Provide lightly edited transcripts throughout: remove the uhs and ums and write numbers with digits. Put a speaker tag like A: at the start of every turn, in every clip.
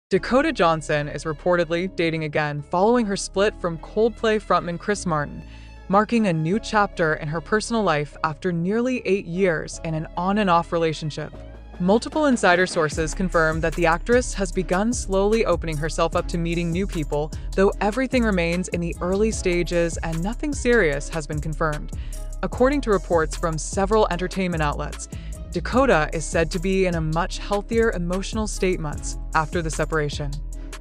A: Dakota Johnson is reportedly dating again following her split from Coldplay frontman Chris Martin, marking a new chapter in her personal life after nearly 8 years in an on-and-off relationship. Multiple insider sources confirm that the actress has begun slowly opening herself up to meeting new people, though everything remains in the early stages and nothing serious has been confirmed. According to reports from several entertainment outlets, Dakota is said to be in a much healthier emotional state months after the separation.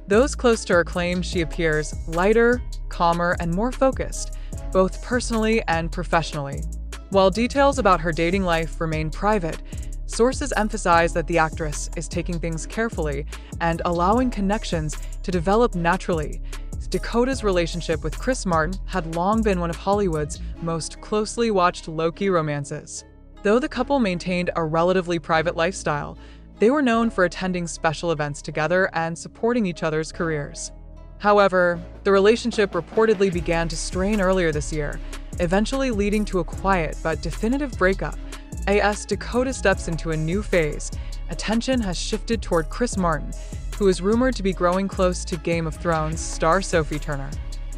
A: Those close to her claim she appears lighter, calmer, and more focused, both personally and professionally. While details about her dating life remain private, sources emphasize that the actress is taking things carefully and allowing connections to develop naturally. Dakota's relationship with Chris Martin had long been one of Hollywood's most closely watched low-key romances. Though the couple maintained a relatively private lifestyle, they were known for attending special events together and supporting each other's careers. However, the relationship reportedly began to strain earlier this year, eventually leading to a quiet but definitive breakup. As Dakota steps into a new phase, attention has shifted toward Chris Martin, who is rumored to be growing close to Game of Thrones star Sophie Turner.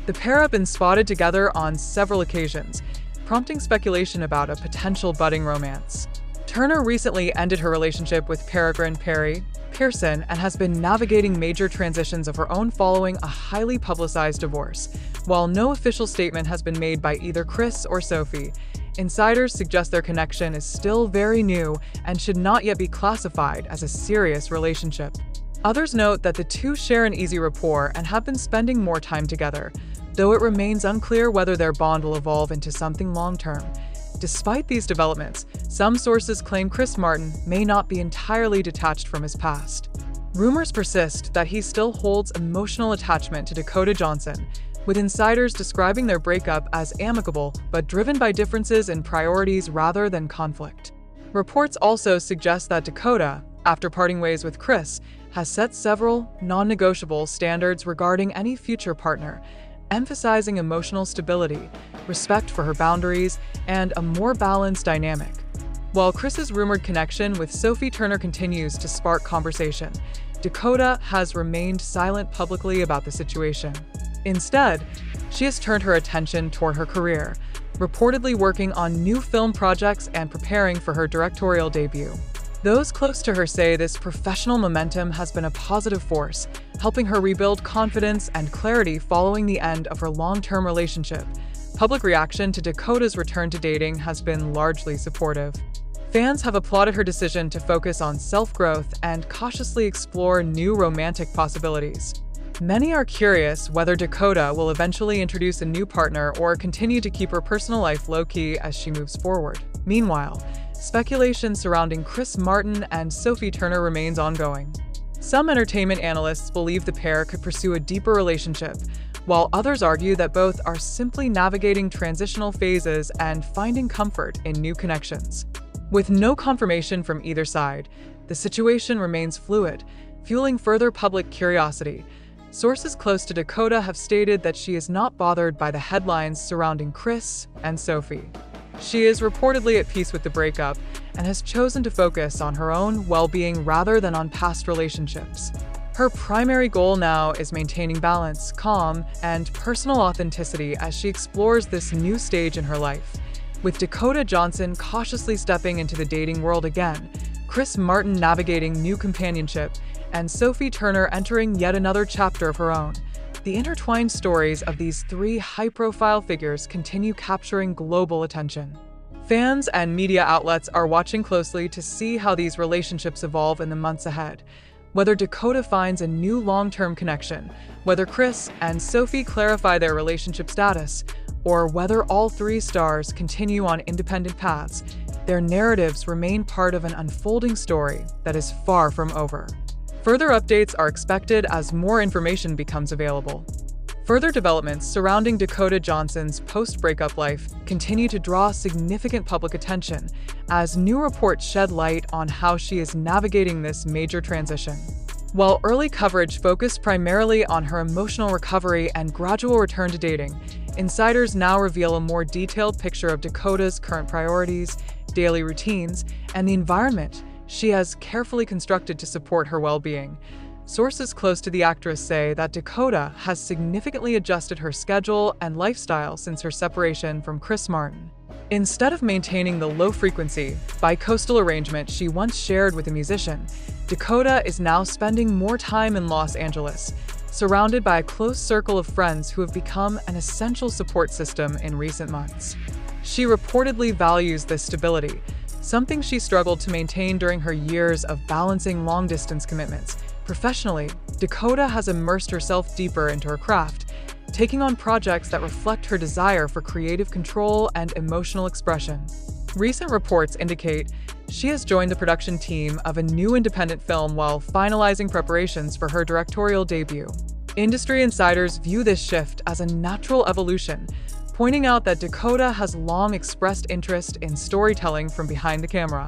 A: The pair have been spotted together on several occasions, prompting speculation about a potential budding romance. Turner recently ended her relationship with Peregrine Pearson and has been navigating major transitions of her own following a highly publicized divorce. While no official statement has been made by either Chris or Sophie, insiders suggest their connection is still very new and should not yet be classified as a serious relationship. Others note that the two share an easy rapport and have been spending more time together, though it remains unclear whether their bond will evolve into something long-term. Despite these developments, some sources claim Chris Martin may not be entirely detached from his past. Rumors persist that he still holds emotional attachment to Dakota Johnson, with insiders describing their breakup as amicable but driven by differences in priorities rather than conflict. Reports also suggest that Dakota, after parting ways with Chris, has set several non-negotiable standards regarding any future partner, emphasizing emotional stability, respect for her boundaries, and a more balanced dynamic. While Chris's rumored connection with Sophie Turner continues to spark conversation, Dakota has remained silent publicly about the situation. Instead, she has turned her attention toward her career, reportedly working on new film projects and preparing for her directorial debut. Those close to her say this professional momentum has been a positive force, helping her rebuild confidence and clarity following the end of her long-term relationship. Public reaction to Dakota's return to dating has been largely supportive. Fans have applauded her decision to focus on self-growth and cautiously explore new romantic possibilities. Many are curious whether Dakota will eventually introduce a new partner or continue to keep her personal life low-key as she moves forward. Meanwhile, speculation surrounding Chris Martin and Sophie Turner remains ongoing. Some entertainment analysts believe the pair could pursue a deeper relationship, while others argue that both are simply navigating transitional phases and finding comfort in new connections. With no confirmation from either side, the situation remains fluid, fueling further public curiosity. Sources close to Dakota have stated that she is not bothered by the headlines surrounding Chris and Sophie. She is reportedly at peace with the breakup and has chosen to focus on her own well-being rather than on past relationships. Her primary goal now is maintaining balance, calm, and personal authenticity as she explores this new stage in her life. With Dakota Johnson cautiously stepping into the dating world again, Chris Martin navigating new companionship, and Sophie Turner entering yet another chapter of her own, the intertwined stories of these three high-profile figures continue capturing global attention. Fans and media outlets are watching closely to see how these relationships evolve in the months ahead. Whether Dakota finds a new long-term connection, whether Chris and Sophie clarify their relationship status, or whether all three stars continue on independent paths, their narratives remain part of an unfolding story that is far from over. Further updates are expected as more information becomes available. Further developments surrounding Dakota Johnson's post-breakup life continue to draw significant public attention as new reports shed light on how she is navigating this major transition. While early coverage focused primarily on her emotional recovery and gradual return to dating, insiders now reveal a more detailed picture of Dakota's current priorities, daily routines, and the environment she has carefully constructed to support her well-being. Sources close to the actress say that Dakota has significantly adjusted her schedule and lifestyle since her separation from Chris Martin. Instead of maintaining the low-frequency, bi-coastal arrangement she once shared with a musician, Dakota is now spending more time in Los Angeles, surrounded by a close circle of friends who have become an essential support system in recent months. She reportedly values this stability, something she struggled to maintain during her years of balancing long-distance commitments. Professionally, Dakota has immersed herself deeper into her craft, taking on projects that reflect her desire for creative control and emotional expression. Recent reports indicate she has joined the production team of a new independent film while finalizing preparations for her directorial debut. Industry insiders view this shift as a natural evolution, pointing out that Dakota has long expressed interest in storytelling from behind the camera.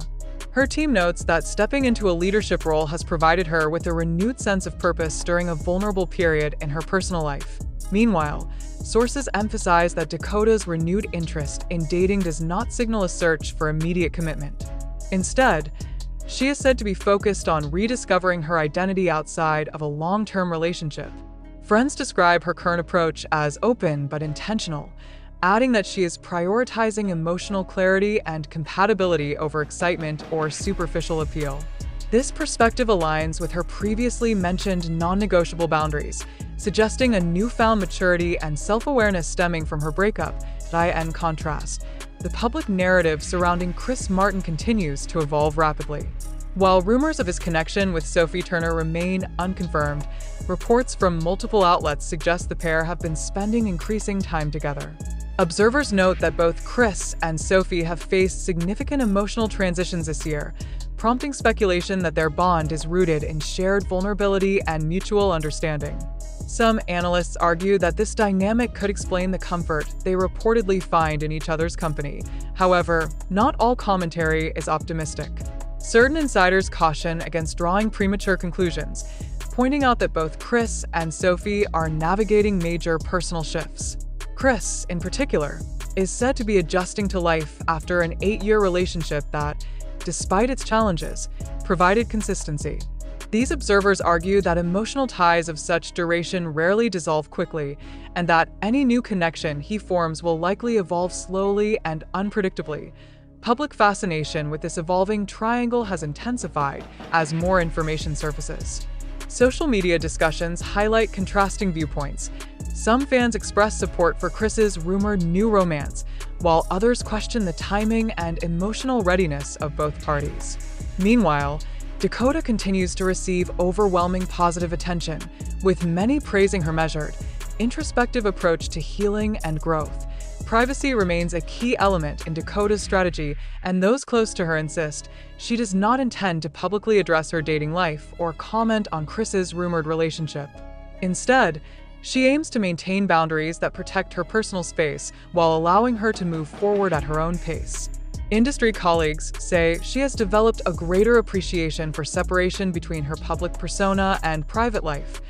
A: Her team notes that stepping into a leadership role has provided her with a renewed sense of purpose during a vulnerable period in her personal life. Meanwhile, sources emphasize that Dakota's renewed interest in dating does not signal a search for immediate commitment. Instead, she is said to be focused on rediscovering her identity outside of a long-term relationship. Friends describe her current approach as open but intentional, adding that she is prioritizing emotional clarity and compatibility over excitement or superficial appeal. This perspective aligns with her previously mentioned non-negotiable boundaries, suggesting a newfound maturity and self-awareness stemming from her breakup. In contrast, the public narrative surrounding Chris Martin continues to evolve rapidly. While rumors of his connection with Sophie Turner remain unconfirmed, reports from multiple outlets suggest the pair have been spending increasing time together. Observers note that both Chris and Sophie have faced significant emotional transitions this year, prompting speculation that their bond is rooted in shared vulnerability and mutual understanding. Some analysts argue that this dynamic could explain the comfort they reportedly find in each other's company. However, not all commentary is optimistic. Certain insiders caution against drawing premature conclusions, pointing out that both Chris and Sophie are navigating major personal shifts. Chris, in particular, is said to be adjusting to life after an 8-year relationship that, despite its challenges, provided consistency. These observers argue that emotional ties of such duration rarely dissolve quickly, and that any new connection he forms will likely evolve slowly and unpredictably. Public fascination with this evolving triangle has intensified as more information surfaces. Social media discussions highlight contrasting viewpoints. Some fans express support for Chris's rumored new romance, while others question the timing and emotional readiness of both parties. Meanwhile, Dakota continues to receive overwhelming positive attention, with many praising her measured, introspective approach to healing and growth. Privacy remains a key element in Dakota's strategy, and those close to her insist she does not intend to publicly address her dating life or comment on Chris's rumored relationship. Instead, she aims to maintain boundaries that protect her personal space while allowing her to move forward at her own pace. Industry colleagues say she has developed a greater appreciation for separation between her public persona and private life,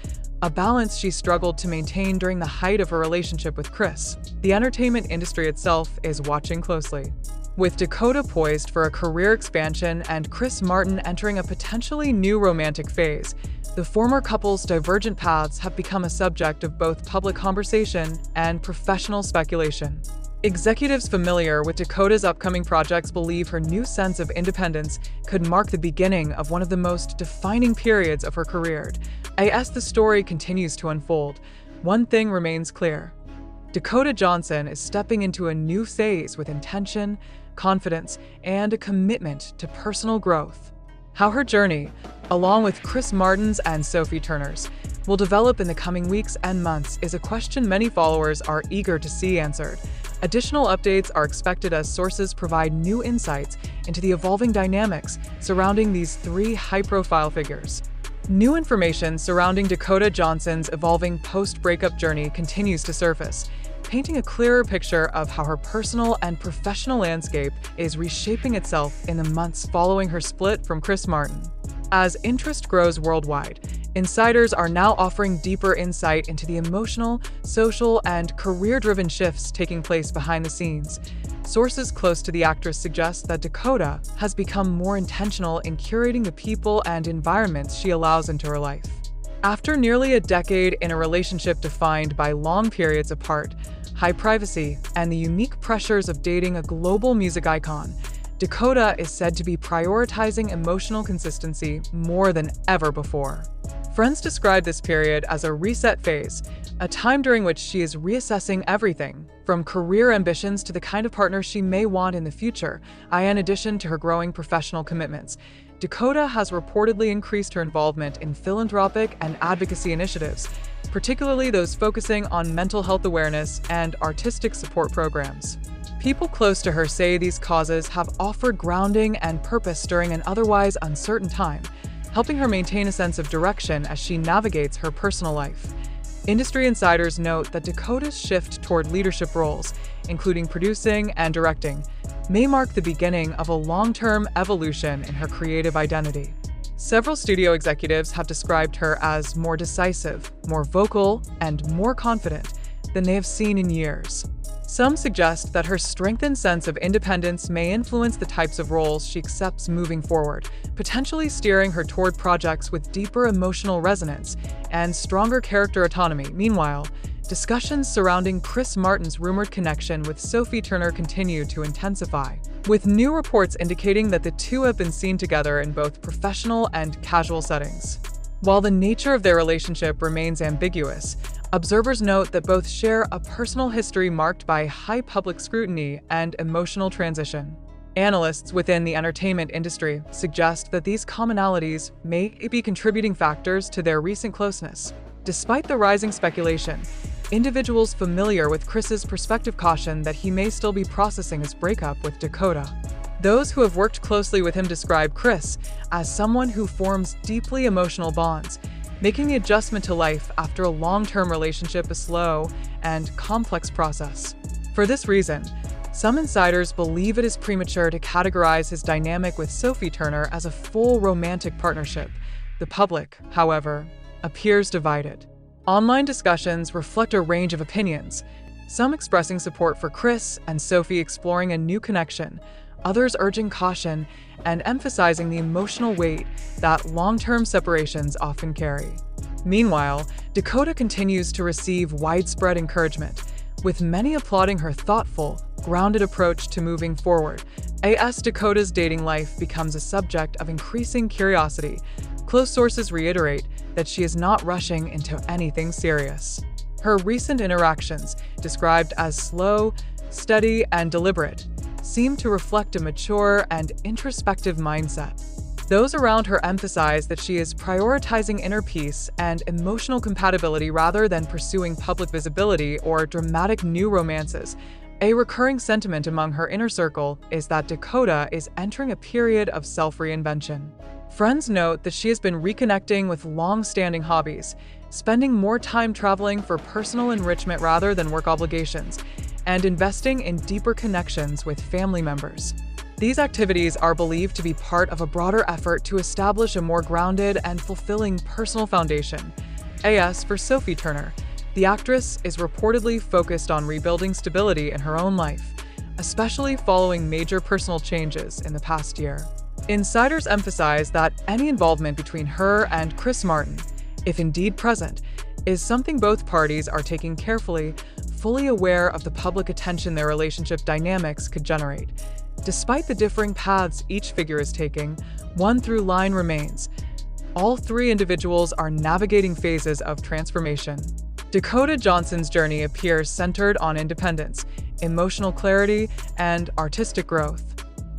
A: a balance she struggled to maintain during the height of her relationship with Chris. The entertainment industry itself is watching closely, with Dakota poised for a career expansion and Chris Martin entering a potentially new romantic phase. The former couple's divergent paths have become a subject of both public conversation and professional speculation. Executives familiar with Dakota's upcoming projects believe her new sense of independence could mark the beginning of one of the most defining periods of her career. As the story continues to unfold, one thing remains clear. Dakota Johnson is stepping into a new phase with intention, confidence, and a commitment to personal growth. How her journey, along with Chris Martin's and Sophie Turner's, will develop in the coming weeks and months is a question many followers are eager to see answered. Additional updates are expected as sources provide new insights into the evolving dynamics surrounding these three high-profile figures. New information surrounding Dakota Johnson's evolving post-breakup journey continues to surface, painting a clearer picture of how her personal and professional landscape is reshaping itself in the months following her split from Chris Martin. As interest grows worldwide, insiders are now offering deeper insight into the emotional, social, and career-driven shifts taking place behind the scenes. Sources close to the actress suggest that Dakota has become more intentional in curating the people and environments she allows into her life. After nearly a decade in a relationship defined by long periods apart, high privacy, and the unique pressures of dating a global music icon, Dakota is said to be prioritizing emotional consistency more than ever before. Friends describe this period as a reset phase, a time during which she is reassessing everything, from career ambitions to the kind of partner she may want in the future, in addition to her growing professional commitments. Dakota has reportedly increased her involvement in philanthropic and advocacy initiatives, particularly those focusing on mental health awareness and artistic support programs. People close to her say these causes have offered grounding and purpose during an otherwise uncertain time, helping her maintain a sense of direction as she navigates her personal life. Industry insiders note that Dakota's shift toward leadership roles, including producing and directing, may mark the beginning of a long-term evolution in her creative identity. Several studio executives have described her as more decisive, more vocal, and more confident than they have seen in years. Some suggest that her strengthened sense of independence may influence the types of roles she accepts moving forward, potentially steering her toward projects with deeper emotional resonance and stronger character autonomy. Meanwhile, discussions surrounding Chris Martin's rumored connection with Sophie Turner continue to intensify, with new reports indicating that the two have been seen together in both professional and casual settings. While the nature of their relationship remains ambiguous, observers note that both share a personal history marked by high public scrutiny and emotional transition. Analysts within the entertainment industry suggest that these commonalities may be contributing factors to their recent closeness. Despite the rising speculation, individuals familiar with Chris's perspective caution that he may still be processing his breakup with Dakota. Those who have worked closely with him describe Chris as someone who forms deeply emotional bonds, making the adjustment to life after a long-term relationship a slow and complex process. For this reason, some insiders believe it is premature to categorize his dynamic with Sophie Turner as a full romantic partnership. The public, however, appears divided. Online discussions reflect a range of opinions, some expressing support for Chris and Sophie exploring a new connection, others urging caution and emphasizing the emotional weight that long-term separations often carry. Meanwhile, Dakota continues to receive widespread encouragement, with many applauding her thoughtful, grounded approach to moving forward. As Dakota's dating life becomes a subject of increasing curiosity, close sources reiterate that she is not rushing into anything serious. Her recent interactions, described as slow, steady, and deliberate, seem to reflect a mature and introspective mindset. Those around her emphasize that she is prioritizing inner peace and emotional compatibility rather than pursuing public visibility or dramatic new romances. A recurring sentiment among her inner circle is that Dakota is entering a period of self-reinvention. Friends note that she has been reconnecting with long-standing hobbies, spending more time traveling for personal enrichment rather than work obligations, and investing in deeper connections with family members. These activities are believed to be part of a broader effort to establish a more grounded and fulfilling personal foundation. As for Sophie Turner, the actress is reportedly focused on rebuilding stability in her own life, especially following major personal changes in the past year. Insiders emphasize that any involvement between her and Chris Martin, if indeed present, is something both parties are taking carefully, fully aware of the public attention their relationship dynamics could generate. Despite the differing paths each figure is taking, one through line remains. All three individuals are navigating phases of transformation. Dakota Johnson's journey appears centered on independence, emotional clarity, and artistic growth.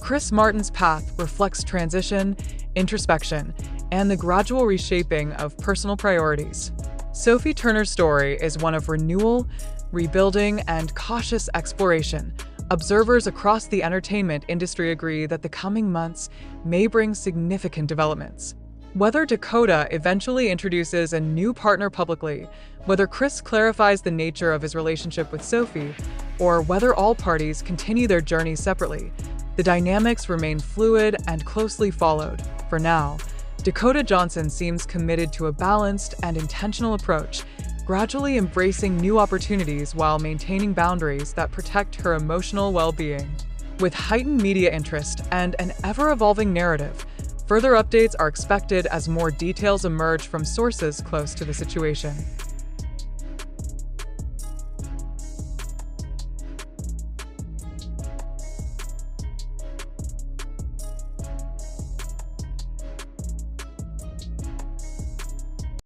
A: Chris Martin's path reflects transition, introspection, and the gradual reshaping of personal priorities. Sophie Turner's story is one of renewal, rebuilding, and cautious exploration. Observers across the entertainment industry agree that the coming months may bring significant developments. Whether Dakota eventually introduces a new partner publicly, whether Chris clarifies the nature of his relationship with Sophie, or whether all parties continue their journeys separately, the dynamics remain fluid and closely followed. For now, Dakota Johnson seems committed to a balanced and intentional approach, gradually embracing new opportunities while maintaining boundaries that protect her emotional well-being. With heightened media interest and an ever-evolving narrative, Further updates are expected as more details emerge from sources close to the situation.